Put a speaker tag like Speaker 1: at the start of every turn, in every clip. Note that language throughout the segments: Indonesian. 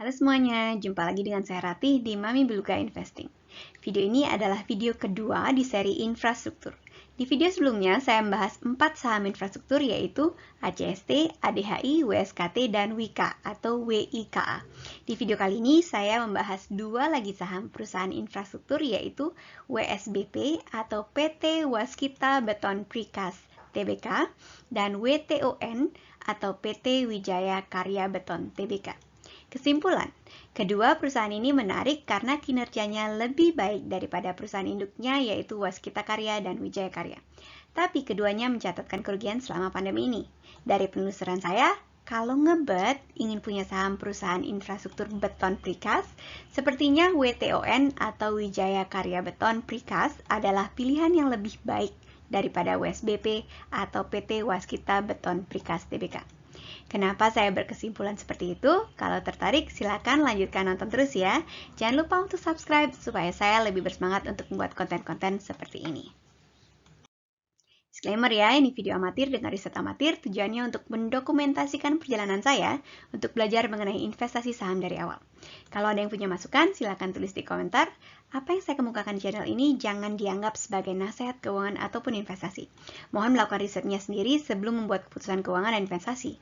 Speaker 1: Halo semuanya, jumpa lagi dengan saya Ratih di Mami Beluga Investing. Video ini adalah video kedua di seri infrastruktur. Di video sebelumnya, saya membahas 4 saham infrastruktur yaitu ACST, ADHI, WSKT, dan WIKA atau WIKA. Di video kali ini, saya membahas 2 lagi saham perusahaan infrastruktur yaitu WSBP atau PT Waskita Beton Precast Tbk dan WTON atau PT Wijaya Karya Beton Tbk. Kesimpulan, kedua perusahaan ini menarik karena kinerjanya lebih baik daripada perusahaan induknya yaitu Waskita Karya dan Wijaya Karya. Tapi keduanya mencatatkan kerugian selama pandemi ini. Dari penelusuran saya, kalau ngebet ingin punya saham perusahaan infrastruktur beton precast, sepertinya WTON atau Wijaya Karya Beton Precast adalah pilihan yang lebih baik daripada WSBP atau PT Waskita Beton Precast Tbk. Kenapa saya berkesimpulan seperti itu? Kalau tertarik, silakan lanjutkan nonton terus ya. Jangan lupa untuk subscribe supaya saya lebih bersemangat untuk membuat konten-konten seperti ini. Disclaimer ya, ini video amatir dengan riset amatir, tujuannya untuk mendokumentasikan perjalanan saya untuk belajar mengenai investasi saham dari awal. Kalau ada yang punya masukan, silakan tulis di komentar. Apa yang saya kemukakan di channel ini jangan dianggap sebagai nasihat keuangan ataupun investasi. Mohon melakukan risetnya sendiri sebelum membuat keputusan keuangan dan investasi.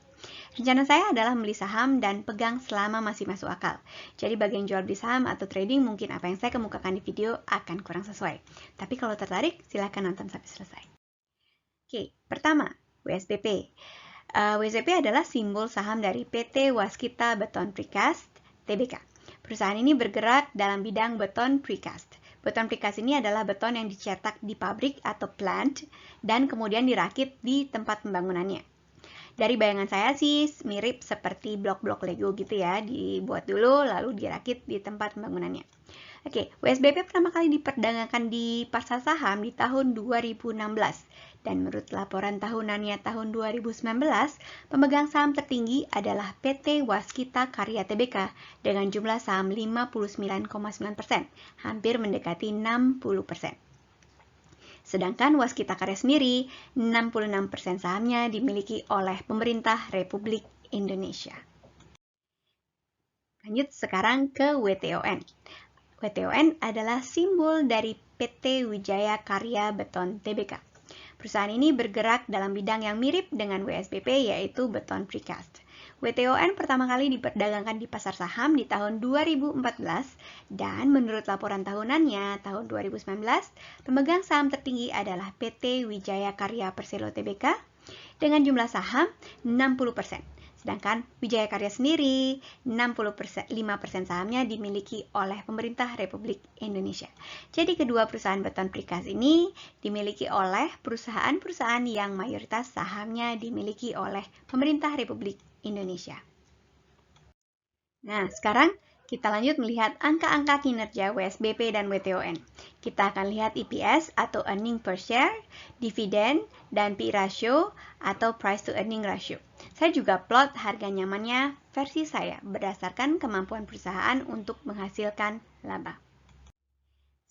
Speaker 1: Rencana saya adalah membeli saham dan pegang selama masih masuk akal. Jadi bagian jual beli saham atau trading mungkin apa yang saya kemukakan di video akan kurang sesuai. Tapi kalau tertarik, silakan nonton sampai selesai. Oke, pertama, WSBP. WSBP adalah simbol saham dari PT Waskita Beton Precast Tbk. Perusahaan ini bergerak dalam bidang beton precast. Beton precast ini adalah beton yang dicetak di pabrik atau plant dan kemudian dirakit di tempat pembangunannya. Dari bayangan saya sih mirip seperti blok-blok Lego gitu ya, dibuat dulu lalu dirakit di tempat pembangunannya. Oke, WSBP pertama kali diperdagangkan di pasar saham di tahun 2016 dan menurut laporan tahunannya tahun 2019, pemegang saham tertinggi adalah PT Waskita Karya Tbk dengan jumlah saham 59,9%, hampir mendekati 60%. Sedangkan Waskita Karya sendiri, 66% sahamnya dimiliki oleh pemerintah Republik Indonesia. Lanjut sekarang ke WTON. WTON adalah simbol dari PT Wijaya Karya Beton Tbk. Perusahaan ini bergerak dalam bidang yang mirip dengan WSBP yaitu beton precast. WTON pertama kali diperdagangkan di pasar saham di tahun 2014 dan menurut laporan tahunannya tahun 2019, pemegang saham tertinggi adalah PT Wijaya Karya Persero Tbk dengan jumlah saham 60%. Sedangkan Wijaya Karya sendiri, 65% sahamnya dimiliki oleh pemerintah Republik Indonesia. Jadi kedua perusahaan beton precast ini dimiliki oleh perusahaan-perusahaan yang mayoritas sahamnya dimiliki oleh pemerintah Republik Indonesia. Nah, sekarang kita lanjut melihat angka-angka kinerja WSBP dan WTON. Kita akan lihat EPS atau earning per share, dividen, dan PE ratio atau price to earning ratio. Saya juga plot harga nyamannya versi saya berdasarkan kemampuan perusahaan untuk menghasilkan laba.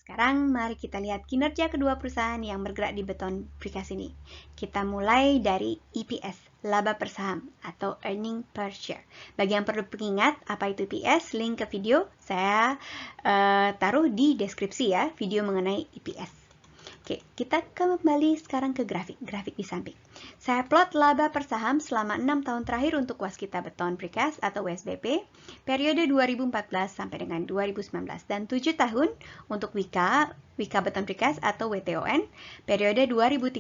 Speaker 1: Sekarang mari kita lihat kinerja kedua perusahaan yang bergerak di beton precast ini. Kita mulai dari EPS, laba per saham atau earning per share. Bagi yang perlu pengingat apa itu EPS, link ke video saya taruh di deskripsi ya, video mengenai EPS. Oke, kita kembali sekarang ke grafik di samping. Saya plot laba per saham selama 6 tahun terakhir untuk Waskita Beton Precast atau WSBP, periode 2014 sampai dengan 2019, dan 7 tahun untuk WIKA Beton Precast atau WTON, periode 2013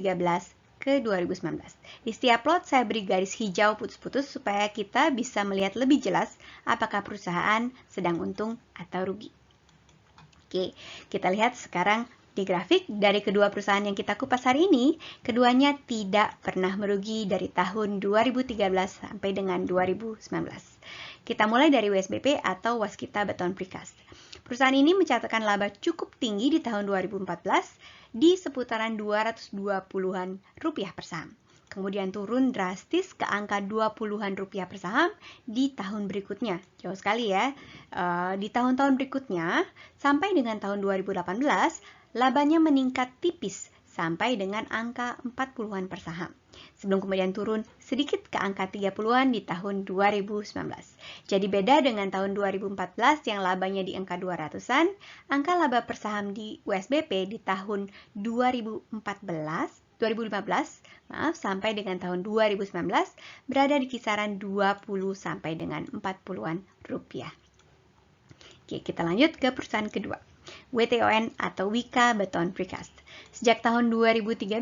Speaker 1: ke 2019. Di setiap plot saya beri garis hijau putus-putus supaya kita bisa melihat lebih jelas apakah perusahaan sedang untung atau rugi. Oke, kita lihat sekarang di grafik dari kedua perusahaan yang kita kupas hari ini, keduanya tidak pernah merugi dari tahun 2013 sampai dengan 2019. Kita mulai dari WSBP atau Waskita Beton Precast. Perusahaan ini mencatatkan laba cukup tinggi di tahun 2014 di seputaran 220-an rupiah per saham. Kemudian turun drastis ke angka 20-an rupiah per saham di tahun berikutnya. Jauh sekali ya. Di tahun-tahun berikutnya, sampai dengan tahun 2018, labanya meningkat tipis sampai dengan angka 40-an per saham. Sebelum kemudian turun sedikit ke angka 30-an di tahun 2019. Jadi beda dengan tahun 2014 yang labanya di angka 200-an, angka laba per saham di USBP di tahun 2015 sampai dengan tahun 2019 berada di kisaran 20 sampai dengan 40-an rupiah. Oke, kita lanjut ke perusahaan kedua, WTON atau Wika Beton Precast. Sejak tahun 2013,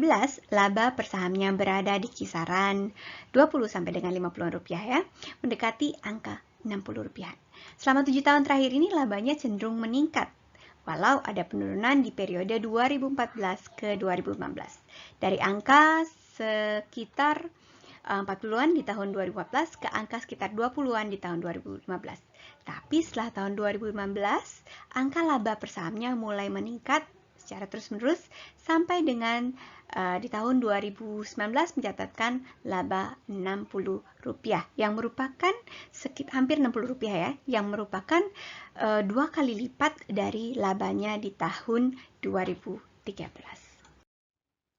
Speaker 1: laba per sahamnya berada di kisaran 20 sampai dengan 50-an rupiah ya, mendekati angka 60 rupiah. Selama 7 tahun terakhir ini labanya cenderung meningkat, walau ada penurunan di periode 2014 ke 2015. Dari angka sekitar 40-an di tahun 2014 ke angka sekitar 20-an di tahun 2015. Tapi setelah tahun 2015, angka laba per sahamnya mulai meningkat secara terus-menerus sampai dengan di tahun 2019 mencatatkan laba Rp60 yang merupakan hampir Rp60 ya, yang merupakan 2 kali lipat dari labanya di tahun 2013.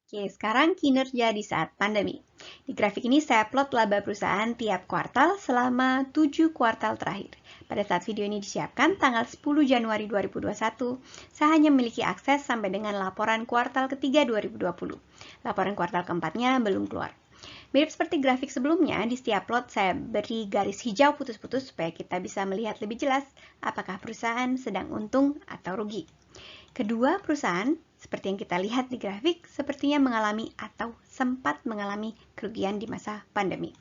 Speaker 1: Oke, sekarang kinerja di saat pandemi. Di grafik ini saya plot laba perusahaan tiap kuartal selama 7 kuartal terakhir. Pada saat video ini disiapkan tanggal 10 Januari 2021, saya hanya memiliki akses sampai dengan laporan kuartal ketiga 2020. Laporan kuartal keempatnya belum keluar. Mirip seperti grafik sebelumnya, di setiap plot saya beri garis hijau putus-putus supaya kita bisa melihat lebih jelas apakah perusahaan sedang untung atau rugi. Kedua perusahaan, seperti yang kita lihat di grafik, sepertinya mengalami atau sempat mengalami kerugian di masa pandemi.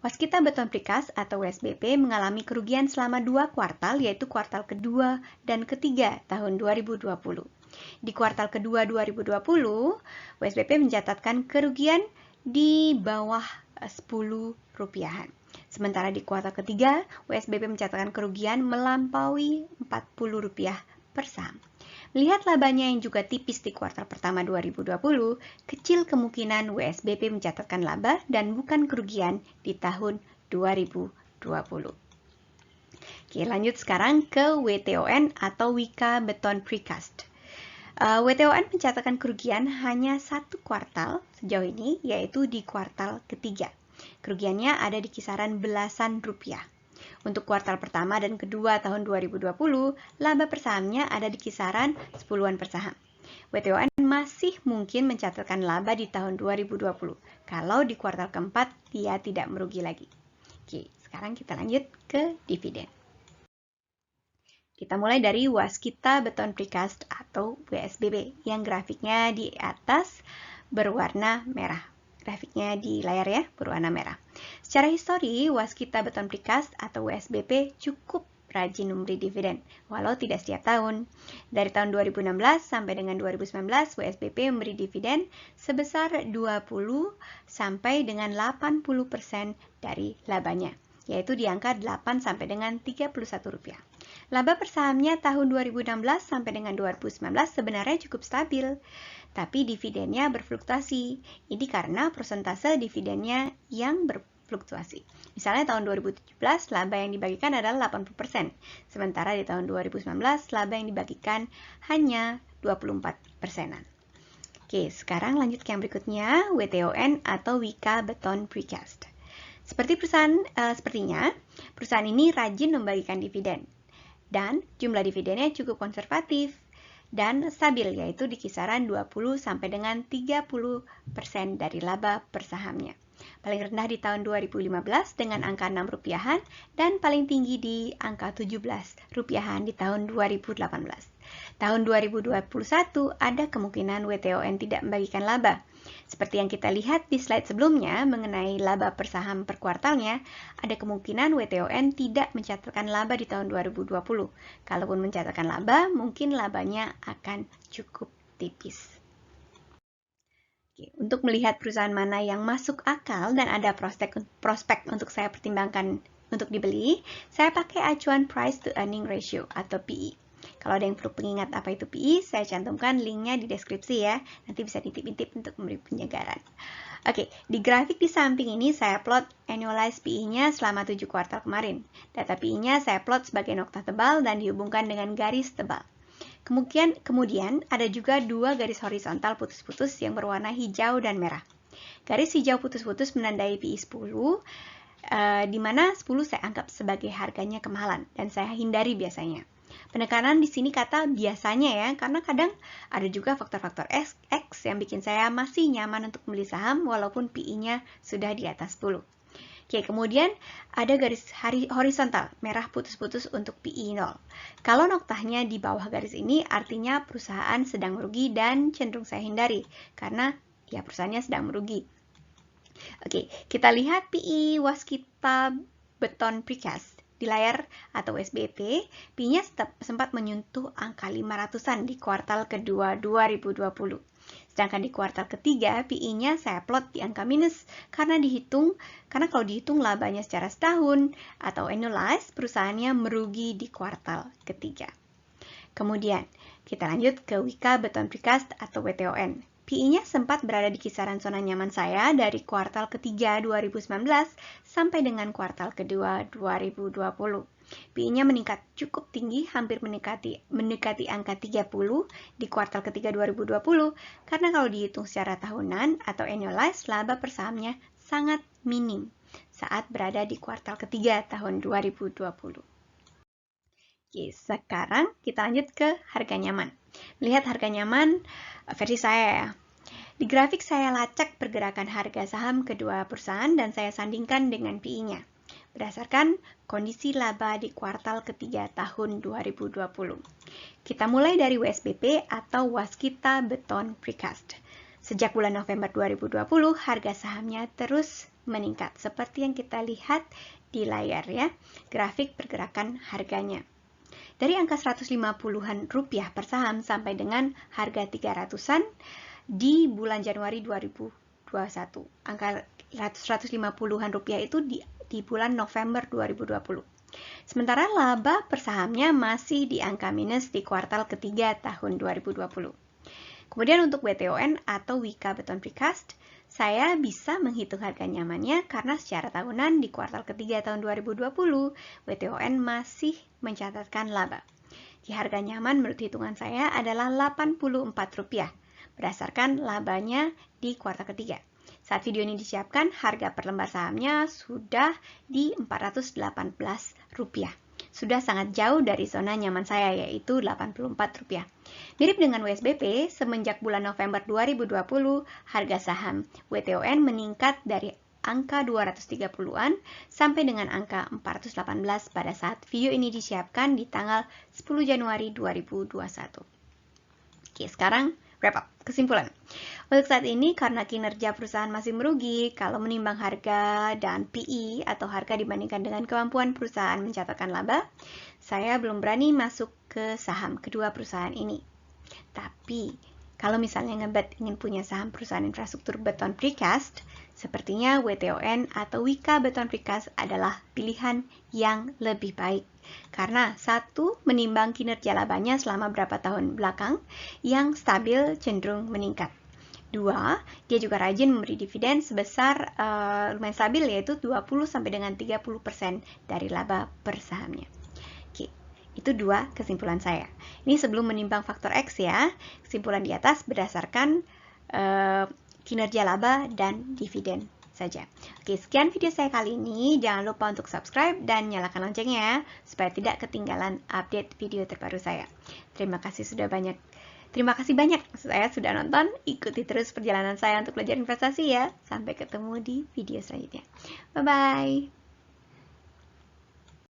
Speaker 1: Waskita Beton Precast atau WSBP mengalami kerugian selama 2 kuartal, yaitu kuartal kedua dan ketiga tahun 2020. Di kuartal kedua 2020, WSBP mencatatkan kerugian di bawah 10 rupiahan. Sementara di kuartal ketiga, WSBP mencatatkan kerugian melampaui Rp40 per saham. Melihat labanya yang juga tipis di kuartal pertama 2020, kecil kemungkinan WSBP mencatatkan laba dan bukan kerugian di tahun 2020. Oke, lanjut sekarang ke WTON atau Wika Beton Precast. WTON mencatatkan kerugian hanya 1 kuartal sejauh ini, yaitu di kuartal ketiga. Kerugiannya ada di kisaran belasan rupiah. Untuk kuartal pertama dan kedua tahun 2020, laba per sahamnya ada di kisaran 10-an per saham. WTON masih mungkin mencatatkan laba di tahun 2020, kalau di kuartal keempat dia tidak merugi lagi. Oke, sekarang kita lanjut ke dividen. Kita mulai dari Waskita Beton Precast atau WSBP, yang grafiknya di atas berwarna merah. Grafiknya di layar ya, berwarna merah. Secara histori, Waskita Beton Precast atau WSBP cukup rajin memberi dividen, walau tidak setiap tahun. Dari tahun 2016 sampai dengan 2019, WSBP memberi dividen sebesar 20 sampai dengan 80% dari labanya, yaitu di angka 8 sampai dengan Rp31. Laba per sahamnya tahun 2016 sampai dengan 2019 sebenarnya cukup stabil, tapi dividennya berfluktuasi. Ini karena persentase dividennya yang berfluktuasi. Misalnya tahun 2017 laba yang dibagikan adalah 80%, sementara di tahun 2019 laba yang dibagikan hanya 24%-an. Oke, sekarang lanjut ke yang berikutnya, WTON atau Wika Beton Precast. Sepertinya perusahaan ini rajin membagikan dividen, dan jumlah dividennya cukup konservatif dan stabil, yaitu di kisaran 20 sampai dengan 30% dari laba per sahamnya. Paling rendah di tahun 2015 dengan angka Rp6 dan paling tinggi di angka Rp17 di tahun 2018. Tahun 2021 ada kemungkinan WTON tidak membagikan laba. Seperti yang kita lihat di slide sebelumnya mengenai laba per saham per kuartalnya, ada kemungkinan WTON tidak mencatatkan laba di tahun 2020. Kalaupun mencatatkan laba, mungkin labanya akan cukup tipis. Oke, untuk melihat perusahaan mana yang masuk akal dan ada prospek untuk saya pertimbangkan untuk dibeli, saya pakai acuan Price to Earning Ratio atau PE. Kalau ada yang perlu pengingat apa itu PE, saya cantumkan linknya di deskripsi ya. Nanti bisa ditip-intip untuk memberi penyegaran. Oke, di grafik di samping ini saya plot annualized PE-nya selama 7 kuartal kemarin. Data PE-nya saya plot sebagai nokta tebal dan dihubungkan dengan garis tebal. Kemudian ada juga dua garis horizontal putus-putus yang berwarna hijau dan merah. Garis hijau putus-putus menandai PI 10, di mana 10 saya anggap sebagai harganya kemahalan dan saya hindari biasanya. Penekanan di sini kata biasanya ya, karena kadang ada juga faktor-faktor X yang bikin saya masih nyaman untuk membeli saham walaupun PI-nya sudah di atas 10. Oke, kemudian ada garis horizontal merah putus-putus untuk PI 0. Kalau noktahnya di bawah garis ini artinya perusahaan sedang merugi dan cenderung saya hindari karena ya perusahaannya sedang merugi. Oke, kita lihat PI Waskita Beton Precast di layar atau WSBP, PI-nya sempat menyentuh angka 500-an di kuartal kedua 2020. Sedangkan di kuartal ketiga, PI-nya saya plot di angka minus karena kalau dihitung labanya secara setahun atau annualized, perusahaannya merugi di kuartal ketiga. Kemudian, kita lanjut ke Wika Beton Precast atau WTON. PI-nya sempat berada di kisaran zona nyaman saya dari kuartal ketiga 2019 sampai dengan kuartal kedua 2020. PI-nya meningkat cukup tinggi, hampir mendekati angka 30 di kuartal ketiga 2020, karena kalau dihitung secara tahunan atau annualized, laba per sahamnya sangat minim saat berada di kuartal ketiga tahun 2020. Oke, sekarang kita lanjut ke harga nyaman. Melihat harga nyaman versi saya ya. Di grafik saya lacak pergerakan harga saham kedua perusahaan dan saya sandingkan dengan PI-nya berdasarkan kondisi laba di kuartal ketiga tahun 2020. Kita mulai dari WSBP atau Waskita Beton Precast. Sejak bulan November 2020, harga sahamnya terus meningkat seperti yang kita lihat di layar ya, grafik pergerakan harganya. Dari angka 150-an rupiah per saham sampai dengan harga 300-an di bulan Januari 2021. Angka 150-an rupiah itu di bulan November 2020. Sementara laba per sahamnya masih di angka minus di kuartal ketiga tahun 2020. Kemudian untuk WTON atau Wika Beton Precast, saya bisa menghitung harga nyamannya karena secara tahunan di kuartal ketiga tahun 2020, WTON masih mencatatkan laba. Di harga nyaman menurut hitungan saya adalah Rp84, berdasarkan labanya di kuartal ketiga. Saat video ini disiapkan, harga per lembar sahamnya sudah di Rp418. Sudah sangat jauh dari zona nyaman saya, yaitu Rp84. Mirip dengan WSBP, semenjak bulan November 2020, harga saham WTON meningkat dari angka 230-an sampai dengan angka 418 pada saat video ini disiapkan di tanggal 10 Januari 2021. Oke, sekarang wrap up, kesimpulan. Untuk saat ini, karena kinerja perusahaan masih merugi, kalau menimbang harga dan PI atau harga dibandingkan dengan kemampuan perusahaan mencatatkan laba, saya belum berani masuk ke saham kedua perusahaan ini. Tapi, kalau misalnya ngebet ingin punya saham perusahaan infrastruktur beton precast, sepertinya WTON atau Wika Beton Precast adalah pilihan yang lebih baik. Karena satu, menimbang kinerja labanya selama beberapa tahun belakang yang stabil cenderung meningkat. Dua, dia juga rajin memberi dividen sebesar lumayan stabil, yaitu 20 sampai dengan 30% dari laba per sahamnya. Oke, itu dua kesimpulan saya. Ini sebelum menimbang faktor X ya. Kesimpulan di atas berdasarkan kinerja laba dan dividen saja. Oke, sekian video saya kali ini. Jangan lupa untuk subscribe dan nyalakan loncengnya ya, supaya tidak ketinggalan update video terbaru saya. Terima kasih banyak saya sudah nonton. Ikuti terus perjalanan saya untuk belajar investasi ya. Sampai ketemu di video selanjutnya. Bye-bye.